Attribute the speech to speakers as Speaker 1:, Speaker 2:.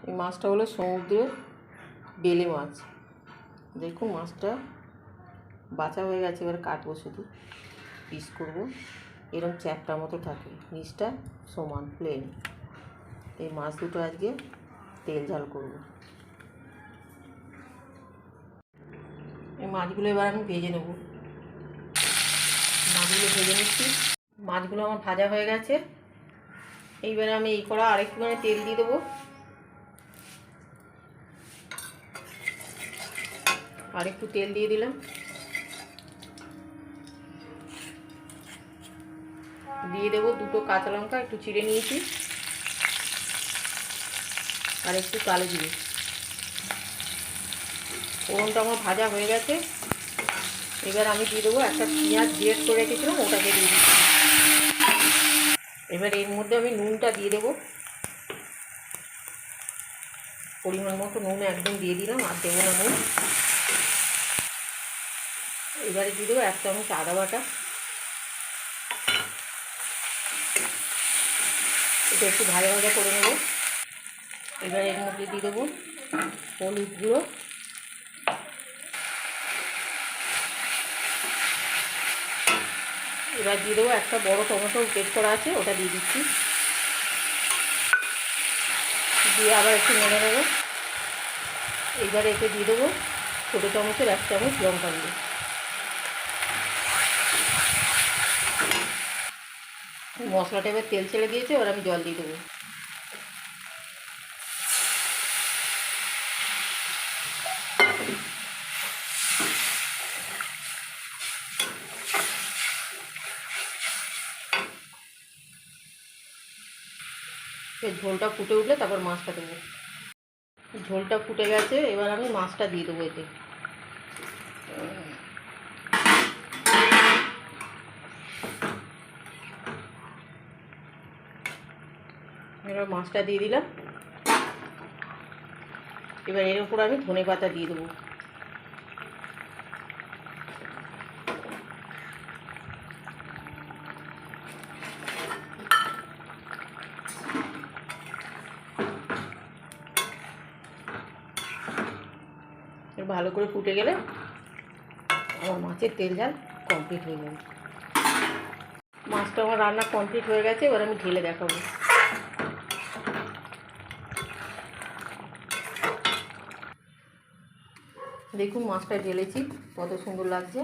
Speaker 1: এই মাছটা হলো সমুদ্রের বেলে মাছ। দেখুন মাছটা বাছা হয়ে গেছে, এবার কাটবো, শুধু পিস করবো। এরকম চ্যাপটা মতো থাকে, নিচটা সমান প্লেন। এই মাছ দুটো আজকে তেল ঝাল করবো। এই মাছগুলো এবার আমি ভেজে নেব। মাছগুলো ভেজে নিচ্ছি। মাছগুলো আমার ভাজা হয়ে গেছে। এইবারে আমি এই কড়া আরেকটুখানি তেল দিয়ে দেবো। আরেকটু তেল দিয়ে দিলাম। দিয়ে দেবো দুটো কাঁচা লঙ্কা একটু চিড়ে নিয়েছি, আর একটু কালো জিরে। ফোড়নটা আমার ভাজা হয়ে গেছে। এবার আমি দিয়ে দেবো একটা পেঁয়াজ গ্রেট করে রেখেছিলাম, ওটাকে দিয়ে দিচ্ছি। এবার এর মধ্যে আমি নুনটা দিয়ে দেবো, পরিমাণ মতো নুন একদম দিয়ে দিলাম, আর দেবো না নুন। এবারে দিয়ে দেবো 1 চামচ আদা বাটা। এটা একটু ভাজা ভাজা করে নেব। এবার এর মধ্যে দিয়ে দেবো হলুদ গুঁড়ো, এবার দিয়ে দেবো একটা বড় টমেটো পেস্ট করা আছে, ওটা দিয়ে দিচ্ছি। দিয়ে আবার একটু নেড়ে নেবো। এইবার এতে দিয়ে দেবো ছোটো চামচের 1 চামচ লঙ্কা গুঁড়ো। মশলাটা এবার তেল ছেড়ে দিয়েছে, এবার আমি জল দিয়ে দেবো। ঝোলটা ফুটে উঠলে তারপর মাছটা দেবো। ঝোলটা ফুটে গেছে, এবার আমি মাছটা দিয়ে দেবো এতে। এবার মাছটা দিয়ে দিলাম। এবার এর উপর আমি ধনে পাতা দিয়ে দেবো। ভালো করে ফুটে গেলে আমার মাছের তেল ঝাল কমপ্লিট হয়ে যাবে। মাছটা আমার রান্না কমপ্লিট হয়ে গেছে, এবার আমি ঢেলে দেখাবো। দেখুন মাছটা ঢেলেছি, কত সুন্দর লাগছে।